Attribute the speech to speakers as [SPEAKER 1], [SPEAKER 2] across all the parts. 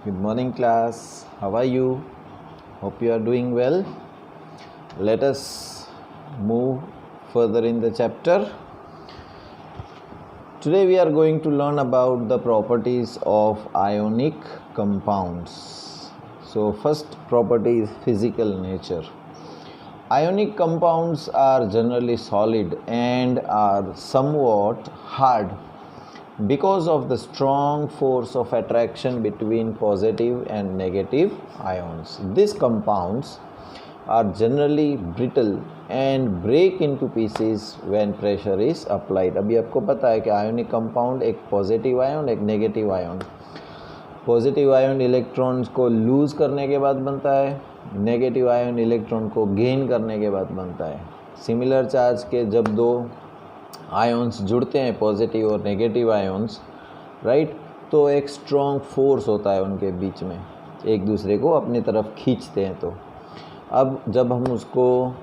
[SPEAKER 1] Good morning, class. How are you? Hope you are doing well. Let us move further in the chapter. Today we are going to learn about the properties of ionic compounds. So first property is physical nature. Ionic compounds are generally solid and are somewhat hard because of the strong force of attraction between positive and negative ions. These compounds are generally brittle and break into pieces when pressure is applied. अभी आपको पता है कि ionic compound एक positive ion एक negative ion. Positive ion electrons को loose करने के बाद बनता है, नेगेटिव आयन इलेक्ट्रॉन को गेन करने के बाद बनता है. सिमिलर चार्ज के जब दो आयन्स जुड़ते हैं, पॉजिटिव और नेगेटिव आयन्स, राइट, तो एक स्ट्रॉन्ग फोर्स होता है उनके बीच में, एक दूसरे को अपनी तरफ खींचते हैं. तो अब जब हम उसको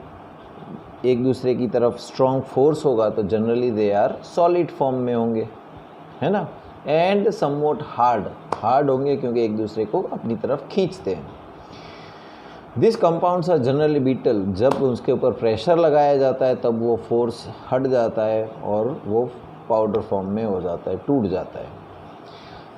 [SPEAKER 1] एक दूसरे की तरफ स्ट्रॉन्ग फोर्स होगा तो generally they are solid form में होंगे, है ना, एंड समवॉट हार्ड होंगे क्योंकि एक दूसरे को अपनी तरफ खींचते हैं. This compounds are generally brittle. जब उसके ऊपर प्रेशर लगाया जाता है तब वो फोर्स हट जाता है और वो पाउडर फॉर्म में हो जाता है, टूट जाता है.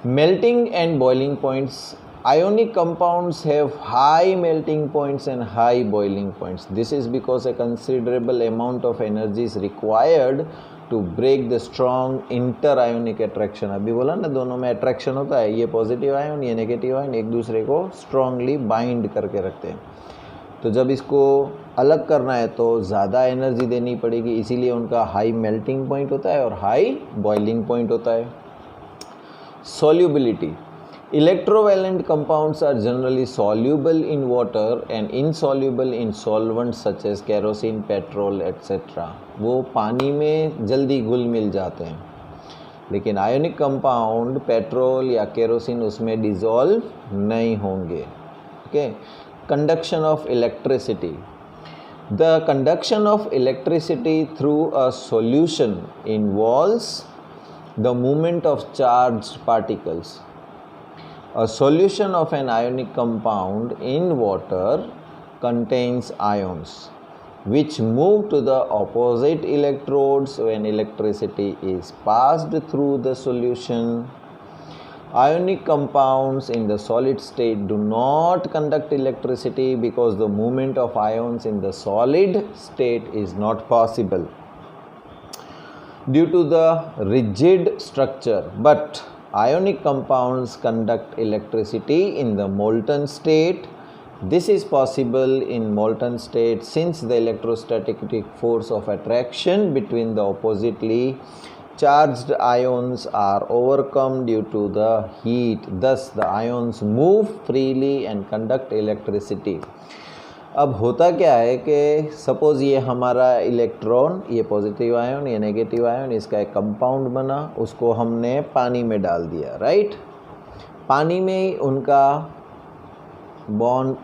[SPEAKER 1] Melting and boiling points. Ionic compounds have high melting points and high boiling points. This is because a considerable amount of energy is required to break the strong inter-ionic attraction. अभी बोला ना, दोनों में attraction होता है, ये positive ion ये negative ion एक दूसरे को strongly bind करके रखते हैं. तो जब इसको अलग करना है तो ज़्यादा एनर्जी देनी पड़ेगी, इसीलिए उनका हाई मेल्टिंग पॉइंट होता है और हाई बॉइलिंग पॉइंट होता है. Solubility. Electrovalent compounds are generally soluble in water and insoluble in solvents such as kerosene, petrol, etc. वो पानी में जल्दी घुल मिल जाते हैं, लेकिन आयोनिक कंपाउंड पेट्रोल या केरोसिन उसमें डिज़ोल्व नहीं होंगे. Okay. Conduction of electricity. The conduction of electricity through a solution involves the movement of charged particles. A solution of an ionic compound in water contains ions which move to the opposite electrodes when electricity is passed through the solution. Ionic compounds in the solid state do not conduct electricity because the movement of ions in the solid state is not possible due to the rigid structure. But ionic compounds conduct electricity in the molten state. This is possible in molten state since the electrostatic force of attraction between the oppositely charged ions are overcome due to the heat. Thus the ions move freely and conduct electricity. अब होता क्या है कि suppose ये हमारा electron, ये positive ion ये negative ion, इसका एक कंपाउंड बना, उसको हमने पानी में डाल दिया, राइट. पानी में उनका बॉन्ड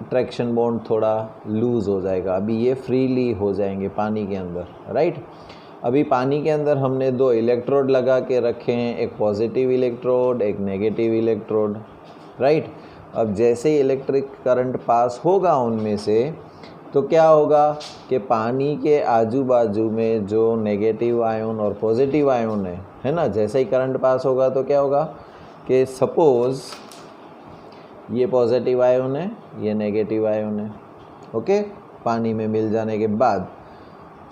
[SPEAKER 1] ट्रैक्शन बॉन्ड थोड़ा लूज़ हो जाएगा. अभी ये फ्रीली हो जाएंगे पानी के अंदर, राइट. अभी पानी के अंदर हमने दो इलेक्ट्रोड लगा के रखे हैं, एक पॉजिटिव इलेक्ट्रोड एक नेगेटिव इलेक्ट्रोड, राइट. अब जैसे ही इलेक्ट्रिक करंट पास होगा उनमें से तो क्या होगा कि पानी के आजू बाजू में जो नेगेटिव आयन और पॉजिटिव आयन है ना, जैसे ही करंट पास होगा तो क्या होगा कि सपोज़ ये पॉजिटिव आयन है ये नेगेटिव आयन है. ओके. पानी में मिल जाने के बाद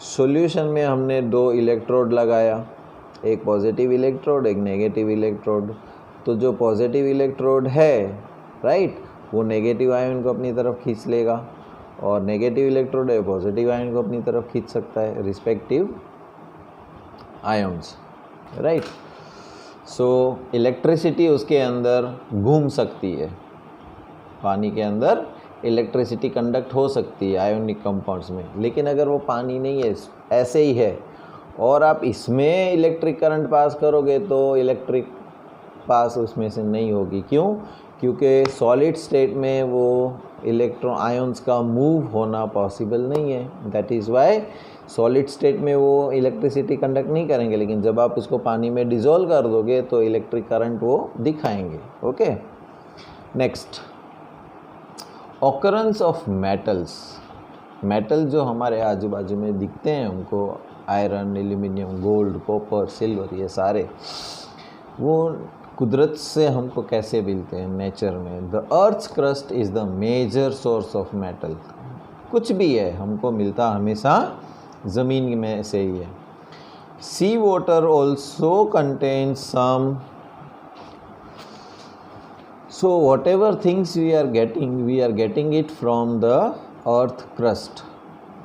[SPEAKER 1] सॉल्यूशन में हमने दो इलेक्ट्रोड लगाया, एक पॉजिटिव इलेक्ट्रोड एक नेगेटिव इलेक्ट्रोड. तो जो पॉजिटिव इलेक्ट्रोड है, राइट, वो नेगेटिव आयन को अपनी तरफ खींच लेगा और नेगेटिव इलेक्ट्रोड है पॉजिटिव आयन को अपनी तरफ खींच सकता है, रिस्पेक्टिव आयन्स, राइट. सो इलेक्ट्रिसिटी उसके अंदर घूम सकती है, पानी के अंदर इलेक्ट्रिसिटी कंडक्ट हो सकती है आयोनिक कंपाउंड्स में. लेकिन अगर वो पानी नहीं है, ऐसे ही है, और आप इसमें इलेक्ट्रिक करंट पास करोगे तो इलेक्ट्रिक पास उसमें से नहीं होगी. क्यों? क्योंकि सॉलिड स्टेट में वो इलेक्ट्रॉन आयन्स का मूव होना पॉसिबल नहीं है. That is why solid state में वो इलेक्ट्रिसिटी कंडक्ट नहीं करेंगे, लेकिन जब आप उसको पानी में डिज़ोल्व कर दोगे तो इलेक्ट्रिक करंट वो दिखाएंगे. Okay. Next, occurrence of metals. Metal जो हमारे आजू बाजू में दिखते हैं हमको, iron, aluminium, gold, copper, silver, ये सारे वो कुदरत से हमको कैसे मिलते हैं, नेचर में। The earth's crust is the major source of metal. कुछ भी है हमको मिलता हमेशा ज़मीन में से ही है। Sea water also contains some, so whatever things we are getting it from the earth crust,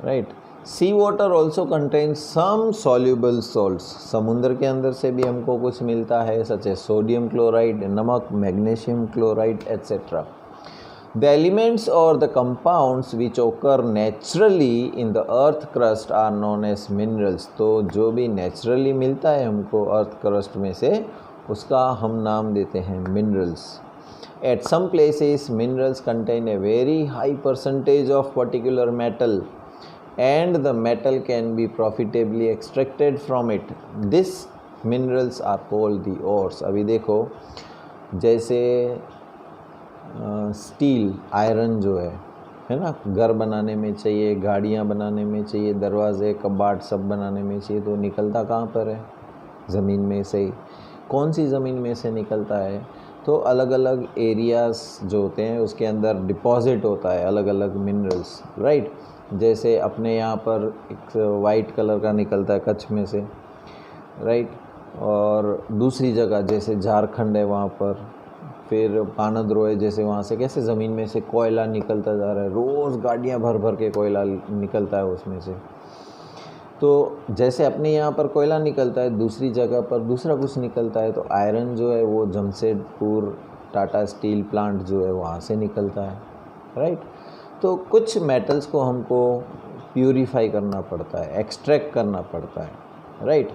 [SPEAKER 1] right? Sea water also contains some soluble salts। समुद्र के अंदर से भी हमको कुछ मिलता है, सच है सोडियम क्लोराइड, नमक, magnesium chloride etcetera. The elements or the compounds which occur naturally in the earth crust are known as minerals। तो जो भी नेचुरली मिलता है हमको अर्थ क्रस्ट में से, उसका हम नाम देते हैं minerals. At some places, minerals contain a very high percentage of particular metal, and the metal can be profitably extracted from it. These minerals are called the ores। अभी देखो, जैसे स्टील, आयरन जो है ना, घर बनाने में चाहिए, गाड़ियाँ बनाने में चाहिए, दरवाजे, कबाड़ सब बनाने में चाहिए, तो निकलता कहाँ पर है? ज़मीन में से ही। कौन सी ज़मीन में से निकलता है? तो अलग अलग एरियाज़ जो होते हैं उसके अंदर डिपॉजिट होता है अलग अलग मिनरल्स, राइट। जैसे अपने यहाँ पर एक वाइट कलर का निकलता है कच्छ में से, राइट, और दूसरी जगह जैसे झारखंड है वहाँ पर, फिर पानद्रो है, जैसे वहाँ से कैसे ज़मीन में से कोयला निकलता जा रहा है, रोज़ गाड़ियाँ भर भर के कोयला निकलता है उसमें से। तो जैसे अपने यहाँ पर कोयला निकलता है, दूसरी जगह पर दूसरा कुछ निकलता है। तो आयरन जो है वो जमशेदपुर टाटा स्टील प्लांट जो है वहाँ से निकलता है, राइट। तो कुछ मेटल्स को हमको प्यूरीफाई करना पड़ता है, एक्सट्रैक्ट करना पड़ता है, राइट।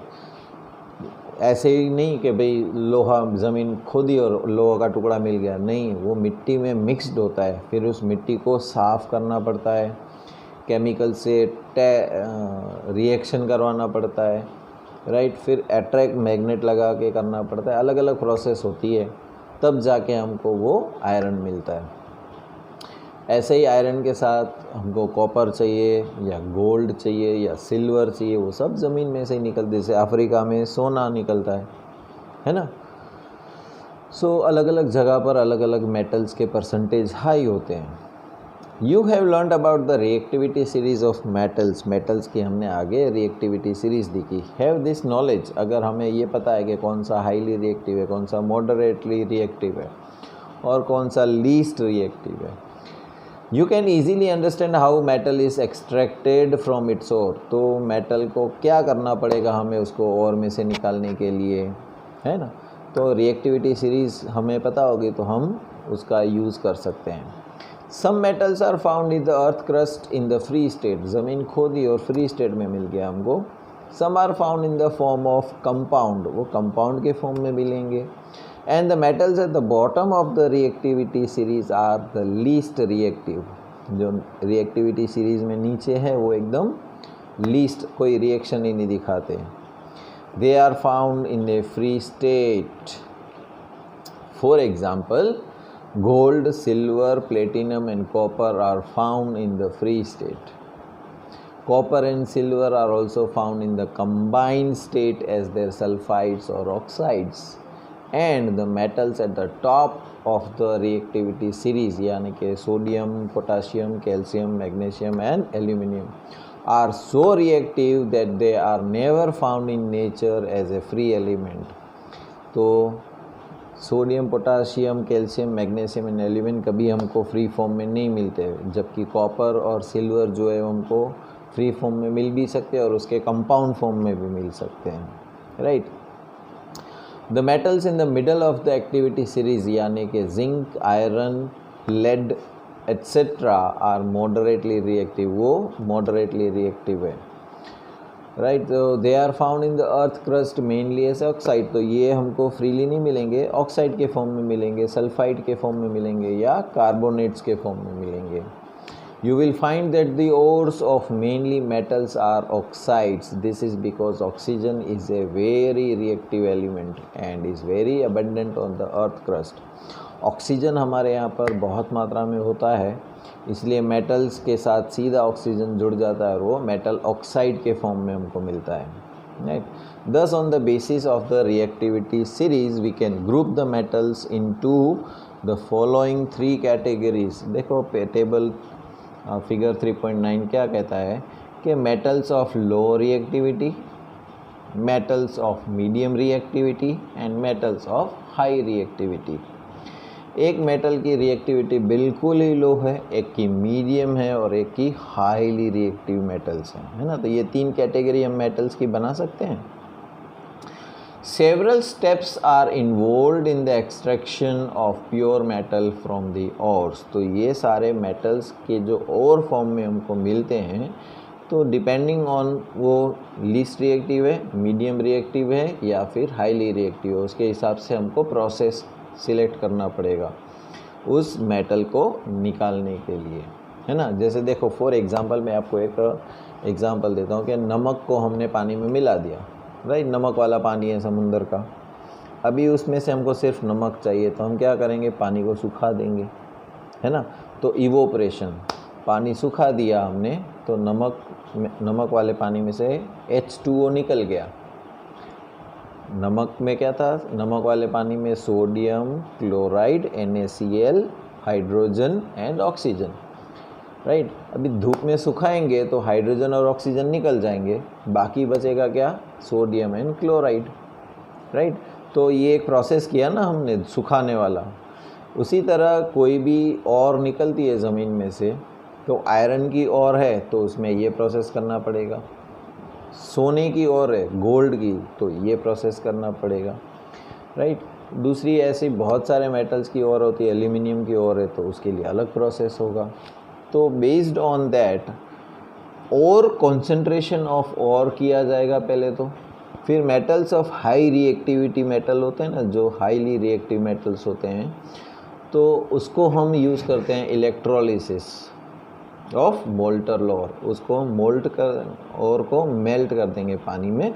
[SPEAKER 1] ऐसे ही नहीं कि भाई लोहा ज़मीन खोदी और लोहा का टुकड़ा मिल गया, नहीं, वो मिट्टी में मिक्स्ड होता है, फिर उस मिट्टी को साफ़ करना पड़ता है, केमिकल से रिएक्शन करवाना पड़ता है, राइट, फिर अट्रैक्ट मैग्नेट लगा के करना पड़ता है, अलग अलग प्रोसेस होती है, तब जाके हमको वो आयरन मिलता है। ऐसे ही आयरन के साथ हमको कॉपर चाहिए या गोल्ड चाहिए या सिल्वर चाहिए, वो सब ज़मीन में से ही निकलते, जैसे अफ्रीका में सोना निकलता है ना। सो अलग अलग जगह पर अलग अलग मेटल्स के परसेंटेज हाई होते हैं। You have learn about the reactivity series of metals. Metals की हमने आगे रिएक्टिविटी सीरीज़ देखी। हैव दिस नॉलेज, अगर हमें ये पता है कि कौन सा हाईली रिएक्टिव है, कौन सा मॉडरेटली रिएक्टिव है और कौन सा लीस्ट रिएक्टिव है, you can easily understand how metal is extracted from its ore. तो मेटल को क्या करना पड़ेगा हमें उसको ओर में से निकालने के लिए, है ना। तो रिएक्टिविटी सीरीज़ हमें पता होगी तो हम उसका यूज़ कर सकते हैं। Some metals are found in the earth crust in the free state, ज़मीन खोदी और फ्री स्टेट में मिल गया हमको। Some are found in the form of compound, वो कंपाउंड के फॉर्म में मिलेंगे। And the metals at the bottom of the reactivity series are the least reactive. जो रिएक्टिविटी सीरीज़ में नीचे है वो एकदम लीस्ट, कोई रिएक्शन ही नहीं दिखाते। They are found in a free state. For example, gold, silver, platinum and copper are found in the free state. Copper and silver are also found in the combined state as their sulfides or oxides. And the metals at the top of the reactivity series, यानी कि sodium, potassium, calcium, magnesium and aluminum, are so reactive that they are never found in nature as a free element. तो sodium, potassium, calcium, magnesium and aluminium कभी हमको free form में नहीं मिलते, जबकि copper और सिल्वर जो है हमको फ्री फॉर्म में मिल भी सकते हैं और उसके कंपाउंड फॉर्म में भी मिल सकते हैं, right. The metals in the middle of the activity series, यानी कि zinc, iron, lead etcetera are moderately reactive, वो मॉडरेटली रिएक्टिव है, राइट। तो they are found in the earth crust mainly as oxide. तो ये हमको फ्रीली नहीं मिलेंगे, ऑक्साइड के फॉर्म में मिलेंगे, सल्फाइड के फॉर्म में मिलेंगे या कार्बोनेट्स के फॉर्म में मिलेंगे। You will find that the ores of mainly metals are oxides. This is because oxygen is a very reactive element and is very abundant on the earth crust. Oxygen हमारे यहाँ पर बहुत मात्रा में होता है, इसलिए मेटल्स के साथ सीधा ऑक्सीजन जुड़ जाता है और वो मेटल ऑक्साइड के फॉर्म में हमको मिलता है, right. Thus on the basis of the reactivity series we can group the metals into the following 3 categories। देखो टेबल फिगर 3.9 क्या कहता है कि metals of low reactivity, metals of medium reactivity and metals of high reactivity. एक metal की reactivity बिल्कुल ही लो है, एक की मीडियम है और एक की हाईली रिएक्टिव मेटल्स हैं, है ना। तो ये 3 कैटेगरी हम मेटल्स की बना सकते हैं। Several steps are involved in the extraction of pure metal from the ores। तो ये सारे मेटल्स के जो और फॉर्म में हमको मिलते हैं, तो डिपेंडिंग ऑन वो लीस्ट रिएक्टिव है, मीडियम रिएक्टिव है या फिर हाईली रिएक्टिव है, उसके हिसाब से हमको प्रोसेस सिलेक्ट करना पड़ेगा उस मेटल को निकालने के लिए, है ना। जैसे देखो फॉर एग्ज़ाम्पल मैं आपको एक एग्ज़ाम्पल देता हूँ कि नमक को हमने पानी में मिला दिया, राइट। नमक वाला पानी है समुंदर का, अभी उसमें से हमको सिर्फ नमक चाहिए, तो हम क्या करेंगे, पानी को सुखा देंगे, है ना। तो इवोपरेशन, पानी सुखा दिया हमने, तो नमक वाले पानी में से H2O निकल गया। नमक में क्या था, नमक वाले पानी में sodium chloride, NaCl, hydrogen and oxygen, right. अभी धूप में सुखाएंगे तो हाइड्रोजन और ऑक्सीजन निकल जाएंगे, बाकी बचेगा क्या, सोडियम एंड क्लोराइड, राइट। तो ये एक प्रोसेस किया ना हमने सुखाने वाला। उसी तरह कोई भी और निकलती है ज़मीन में से, तो आयरन की और है तो उसमें ये प्रोसेस करना पड़ेगा, सोने की और है, गोल्ड की, तो ये प्रोसेस करना पड़ेगा, राइट। दूसरी ऐसी बहुत सारे मेटल्स की और होती है, एल्यूमिनियम की और है तो उसके लिए अलग प्रोसेस होगा। तो बेस्ड ऑन दैट और कॉन्सेंट्रेशन ऑफ और किया जाएगा पहले तो, फिर metals of high reactivity metal होते हैं ना, जो हाईली रिएक्टिव मेटल्स होते हैं, तो उसको हम यूज़ करते हैं इलेक्ट्रोलिसिस ऑफ मोल्टर और, उसको मोल्ट कर और को मेल्ट कर देंगे पानी में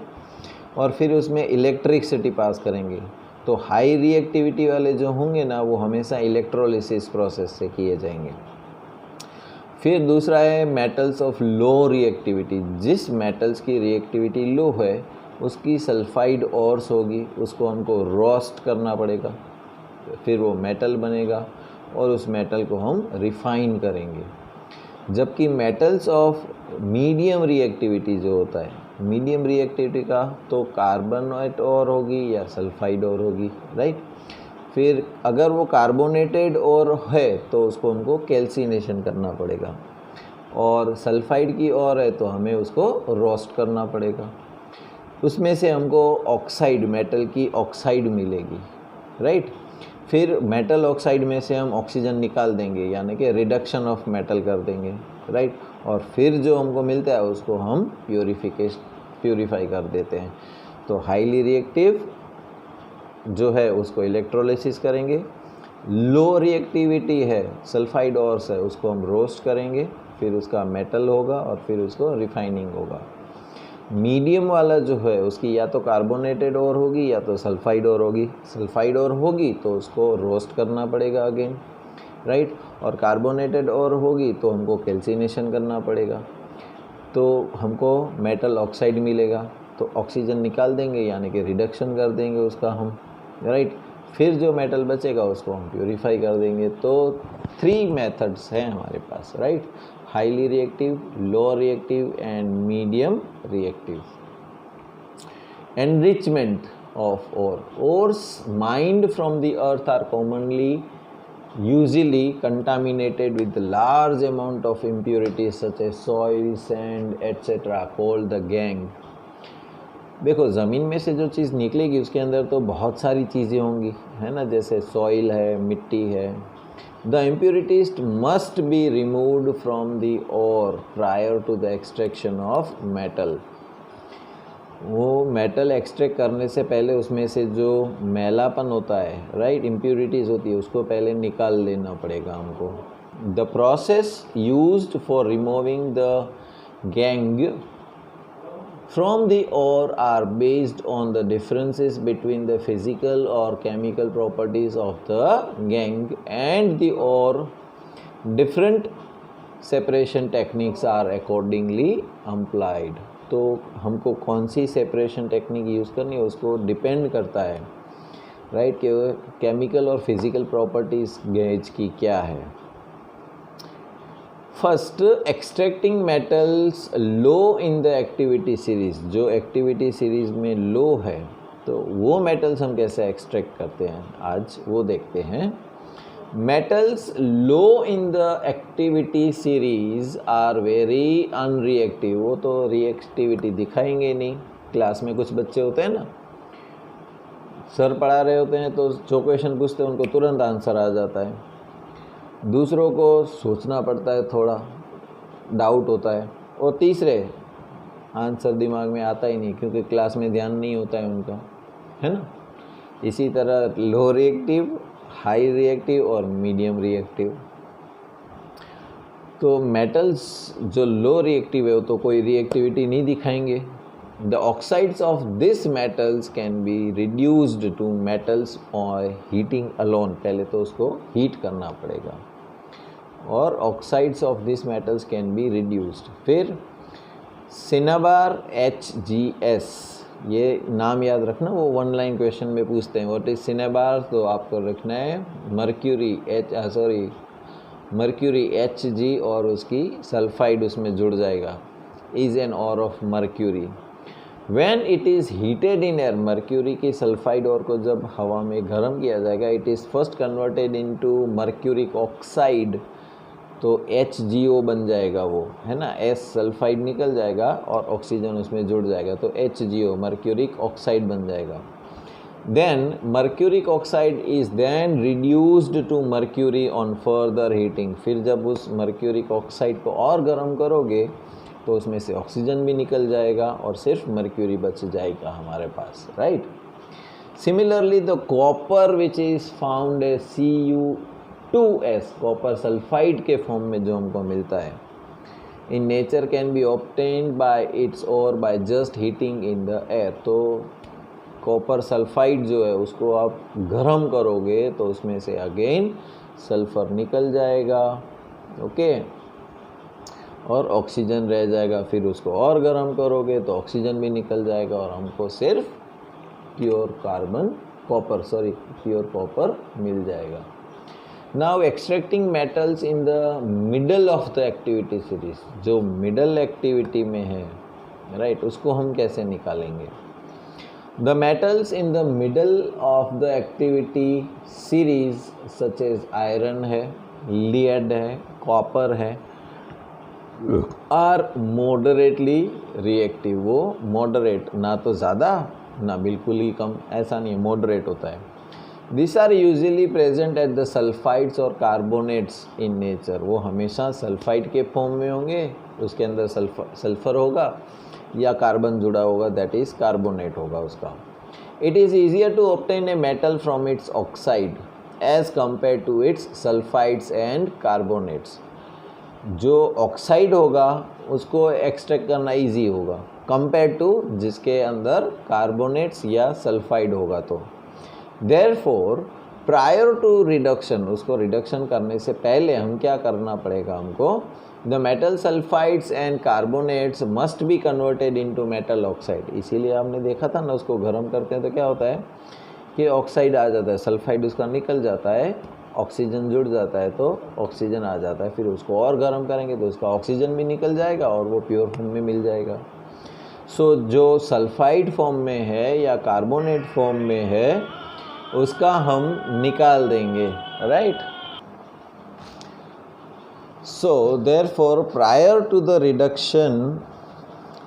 [SPEAKER 1] और फिर उसमें इलेक्ट्रिसिटी पास करेंगे। तो हाई रिएक्टिविटी वाले जो होंगे ना, वो हमेशा इलेक्ट्रोलिसिस प्रोसेस से किए जाएंगे। फिर दूसरा है मेटल्स ऑफ लो रिएक्टिविटी। जिस मेटल्स की रिएक्टिविटी लो है उसकी सल्फाइड ऑर्स होगी, उसको हमको रोस्ट करना पड़ेगा, फिर वो मेटल बनेगा और उस मेटल को हम रिफाइन करेंगे। जबकि मेटल्स ऑफ मीडियम रिएक्टिविटी जो होता है, मीडियम रिएक्टिविटी का तो कार्बोनेट और होगी या सल्फाइड और होगी, राइट। फिर अगर वो कार्बोनेटेड और है तो उसको हमको कैल्सिनेशन करना पड़ेगा, और सल्फाइड की और है तो हमें उसको रोस्ट करना पड़ेगा। उसमें से हमको ऑक्साइड, मेटल की ऑक्साइड मिलेगी, राइट। फिर मेटल ऑक्साइड में से हम ऑक्सीजन निकाल देंगे, यानी कि रिडक्शन ऑफ मेटल कर देंगे, राइट। और फिर जो हमको मिलता है उसको हम प्यूरिफाई कर देते हैं। तो हाईली रिएक्टिव जो है उसको इलेक्ट्रोलिसिस करेंगे, लो रिएक्टिविटी है सल्फाइड ऑर्स है उसको हम रोस्ट करेंगे, फिर उसका मेटल होगा और फिर उसको रिफाइनिंग होगा। मीडियम वाला जो है उसकी या तो कार्बोनेटेड और होगी या तो सल्फाइड और होगी। सल्फाइड और होगी तो उसको रोस्ट करना पड़ेगा अगेन, राइट। और कार्बोनेटेड और होगी तो हमको कैल्सिनेशन करना पड़ेगा, तो हमको मेटल ऑक्साइड मिलेगा। तो ऑक्सीजन निकाल देंगे यानी कि रिडक्शन कर देंगे उसका हम, राइट। फिर जो मेटल बचेगा उसको हम प्यूरिफाई कर देंगे। तो 3 मेथड्स हैं हमारे पास, right. Highly reactive, low reactive and medium reactive. Enrichment of ores mined from the earth are commonly usually contaminated with large amount of impurities such as soil, sand, etc. called the gangue। देखो ज़मीन में से जो चीज़ निकलेगी उसके अंदर तो बहुत सारी चीज़ें होंगी, है ना, जैसे सॉइल है, मिट्टी है। The impurities must be removed from the ore prior to the extraction of metal. वो मेटल एक्सट्रैक्ट करने से पहले उसमें से जो मैलापन होता है, राइट, इम्प्योरिटीज़ होती है, उसको पहले निकाल लेना पड़ेगा हमको। The process used for removing the gang from the ore are based on the differences between the physical or chemical properties of the gangue and the ore. Different separation techniques are accordingly applied. तो हमको कौन सी separation technique use करनी है उसको depend करता है, right, कि chemical और फिजिकल प्रॉपर्टीज़ गेज की क्या है. First, extracting metals low in the activity series. जो एक्टिविटी सीरीज़ में लो है तो वो मेटल्स हम कैसे एक्सट्रैक्ट करते हैं, आज वो देखते हैं. Metals low in the activity series are very unreactive. वो तो रिएक्टिविटी दिखाएंगे नहीं. क्लास में कुछ बच्चे होते हैं ना, सर पढ़ा रहे होते हैं तो जो क्वेश्चन पूछते हैं उनको तुरंत आंसर आ जाता है. दूसरों को सोचना पड़ता है, थोड़ा डाउट होता है. और तीसरे आंसर दिमाग में आता ही नहीं क्योंकि क्लास में ध्यान नहीं होता है उनका, है ना. इसी तरह लो रिएक्टिव, हाई रिएक्टिव और मीडियम रिएक्टिव. तो मेटल्स जो लो रिएक्टिव है वो तो कोई रिएक्टिविटी नहीं दिखाएंगे. The oxides of this metals can be reduced to metals और हीटिंग अलोन. पहले तो उसको हीट करना पड़ेगा और oxides of this metals can be reduced. फिर सिनेबार HgS, ये नाम याद रखना, वो वन लाइन क्वेश्चन में पूछते हैं व्हाट इज सिनेबार. तो आपको रखना है मर्क्यूरी Hg और उसकी सल्फाइड उसमें जुड़ जाएगा, is an or of mercury. When it is heated in air, mercury की सल्फाइड और को जब हवा में गर्म किया जाएगा, it is first converted into mercuric oxide. तो HgO बन जाएगा वो, है ना. S सल्फाइड निकल जाएगा और ऑक्सीजन उसमें जुड़ जाएगा तो HgO मर्क्यूरिक ऑक्साइड बन जाएगा. Then mercuric oxide is then reduced to mercury on further heating. फिर जब उस मर्क्यूरिक ऑक्साइड को और गर्म करोगे तो उसमें से ऑक्सीजन भी निकल जाएगा और सिर्फ मर्क्यूरी बच जाएगा हमारे पास, right. Similarly the copper which is found a Cu2S, copper sulphide के फॉर्म में जो हमको मिलता है, in nature can be obtained by its ore by just heating in the air. तो कॉपर सल्फाइड जो है उसको आप गर्म करोगे तो उसमें से अगेन सल्फर निकल जाएगा, ओके, और ऑक्सीजन रह जाएगा. फिर उसको और गर्म करोगे तो ऑक्सीजन भी निकल जाएगा और हमको सिर्फ प्योर कॉपर मिल जाएगा. Now extracting metals in the middle of the activity series. जो मिडल एक्टिविटी में है, राइट, उसको हम कैसे निकालेंगे. The metals in the middle of the activity series such as iron है, लीड है, कॉपर है, आर मॉडरेटली रिएक्टिव. वो मॉडरेट, ना तो ज़्यादा ना बिल्कुल ही कम, ऐसा नहीं है, मॉडरेट होता है. This are usually present at the sulphides और कार्बोनेट्स इन नेचर. वो हमेशा सल्फाइड के फॉर्म में होंगे, उसके अंदर सल्फर होगा या कार्बन जुड़ा होगा, दैट इज़ कार्बोनेट होगा उसका. It is easier to obtain a metal from its oxide as compare to its sulphides and carbonates. जो ऑक्साइड होगा उसको एक्सट्रैक्ट करना इजी होगा कंपेयर टू जिसके अंदर कार्बोनेट्स या सल्फाइड होगा. तो देयरफॉर प्रायर टू रिडक्शन, उसको रिडक्शन करने से पहले हम क्या करना पड़ेगा हमको, the metal sulphides and carbonates must be converted into metal oxide. इसीलिए आपने देखा था ना, उसको गर्म करते हैं तो क्या होता है कि ऑक्साइड आ जाता है, सल्फाइड उसका निकल जाता है, ऑक्सीजन जुड़ जाता है तो ऑक्सीजन आ जाता है. फिर उसको और गर्म करेंगे तो उसका ऑक्सीजन भी निकल जाएगा और वो प्योर फॉर्म में मिल जाएगा. सो जो सल्फाइड फॉर्म में है या कार्बोनेट फॉर्म में है उसका हम निकाल देंगे, right. So therefore prior to the reduction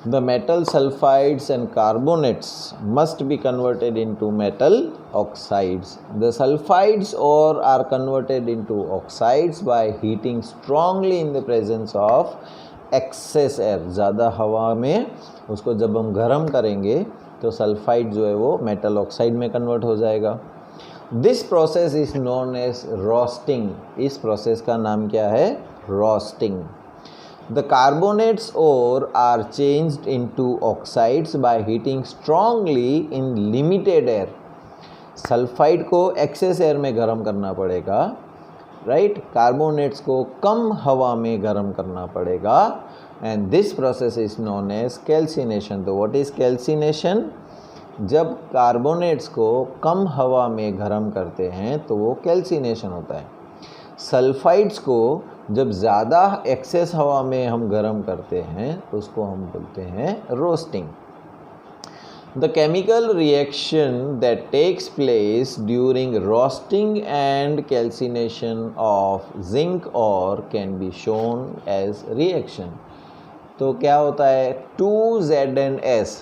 [SPEAKER 1] the metal sulfides and carbonates must be converted into metal oxides. The sulfides ore are converted into oxides by heating strongly in the presence of excess air. ज़्यादा हवा में उसको जब हम गर्म करेंगे तो sulphide जो है वो मेटल ऑक्साइड में कन्वर्ट हो जाएगा. This process is known as roasting. इस प्रोसेस का नाम क्या है, roasting. The carbonates ore are changed into oxides by heating strongly in limited air. Sulphide को एक्सेस एयर में गर्म करना पड़ेगा, राइट. कार्बोनेट्स को कम हवा में गर्म करना पड़ेगा, and this process is known as calcination. तो व्हाट इज कैल्सिनेशन? जब कार्बोनेट्स को कम हवा में गर्म करते हैं तो वो कैल्सिनेशन होता है. सल्फाइड्स को जब ज़्यादा एक्सेस हवा में हम गर्म करते हैं तो उसको हम बोलते हैं roasting. The chemical reaction that takes place during roasting and calcination of zinc ore can be shown as reaction. तो क्या होता है, 2ZnS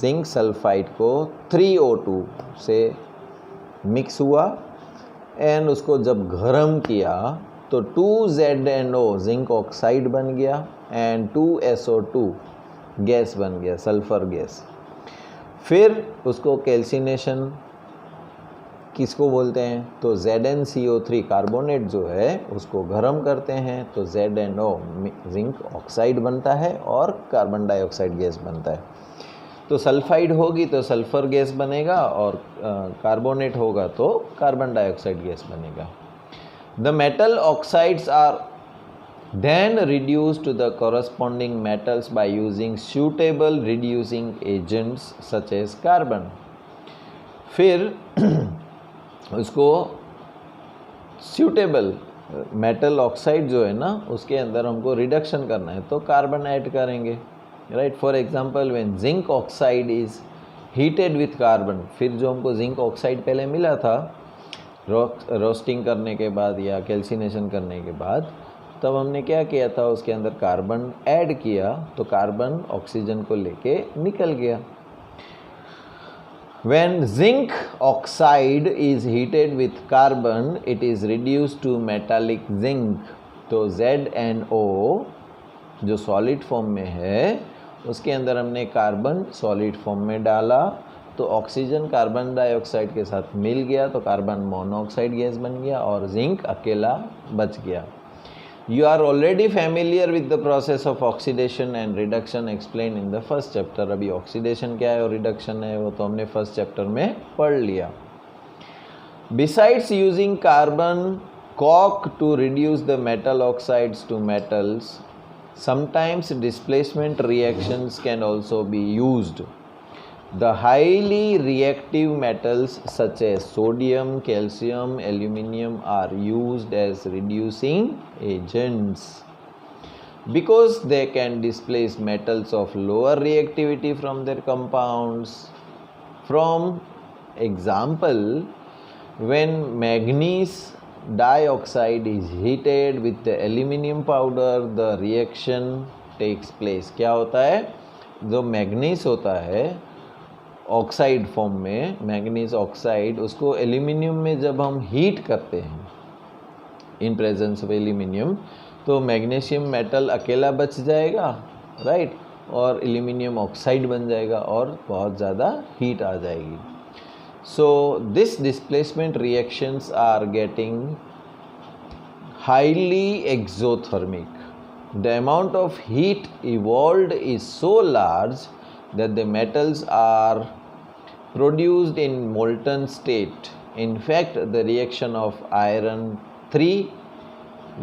[SPEAKER 1] जिंक सल्फाइड को 3O2 से मिक्स हुआ एंड उसको जब गर्म किया तो 2ZnO जिंक ऑक्साइड बन गया एंड 2SO2 गैस बन गया, सल्फर गैस. फिर उसको कैल्सिनेशन किसको बोलते हैं, तो ZnCO3 कार्बोनेट जो है उसको गर्म करते हैं तो ZnO जिंक ऑक्साइड बनता है और कार्बन डाइऑक्साइड गैस बनता है. तो सल्फाइड होगी तो सल्फर गैस बनेगा और कार्बोनेट होगा तो कार्बन डाइऑक्साइड गैस बनेगा. The metal oxides are then reduced to the corresponding metals by using suitable reducing agents such as carbon. फिर उसको suitable मेटल ऑक्साइड जो है ना उसके अंदर हमको रिडक्शन करना है तो कार्बन ऐड करेंगे, right. For example when zinc oxide is heated with carbon, फिर जो हमको जिंक ऑक्साइड पहले मिला था रोस्टिंग करने के बाद या कैल्सिनेशन करने के बाद, तब हमने क्या किया था, उसके अंदर कार्बन ऐड किया तो कार्बन ऑक्सीजन को लेके निकल गया. When zinc oxide is heated with carbon, it is reduced to metallic zinc. तो ZnO जो सॉलिड फॉर्म में है उसके अंदर हमने कार्बन सॉलिड फॉर्म में डाला तो ऑक्सीजन कार्बन डाइऑक्साइड के साथ मिल गया तो कार्बन मोनोऑक्साइड गैस बन गया और जिंक अकेला बच गया. You are already familiar with the process of oxidation and reduction explained in the first chapter. अभी oxidation क्या है और reduction है वो तो हमने first chapter में पढ़ लिया. Besides using carbon coke to reduce the metal oxides to metals, sometimes displacement reactions can also be used. The highly reactive metals such as sodium, calcium, aluminium are used as reducing agents because they can displace metals of lower reactivity from their compounds. From example, when manganese dioxide is heated with the aluminium powder, the reaction takes place. क्या होता है, जो manganese होता है oxide form में, manganese oxide, उसको aluminium में जब हम हीट करते हैं इन प्रेजेंस ऑफ एल्यूमिनियम तो मैग्नीशियम मेटल अकेला बच जाएगा, राइट, और एल्यूमिनियम ऑक्साइड बन जाएगा और बहुत ज़्यादा हीट आ जाएगी. So this displacement reactions are getting highly exothermic. The amount of heat evolved is so large that the metals are produced in molten state. In fact, the reaction of iron 3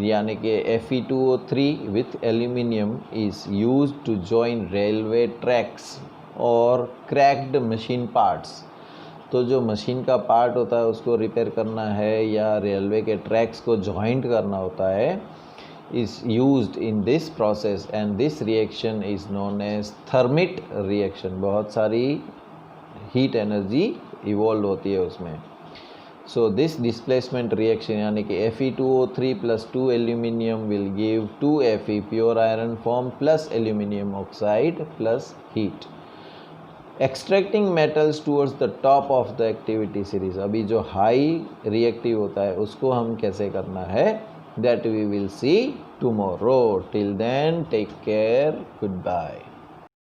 [SPEAKER 1] यानी कि Fe2O3 with aluminium is used to join railway tracks और cracked machine parts. तो जो machine का part होता है उसको repair करना है या रेलवे के ट्रैक्स को जॉइंट करना होता है, is used in this process and this reaction is known as thermit reaction. बहुत सारी heat energy evolve होती है उसमें. So this displacement reaction यानी कि Fe2O3 plus 2 aluminium will give 2Fe pure iron form plus aluminium oxide plus heat. Extracting metals towards the top of the activity series. अभी जो high reactive होता है उसको हम कैसे करना है, that we will see tomorrow. Till then, take care. Goodbye.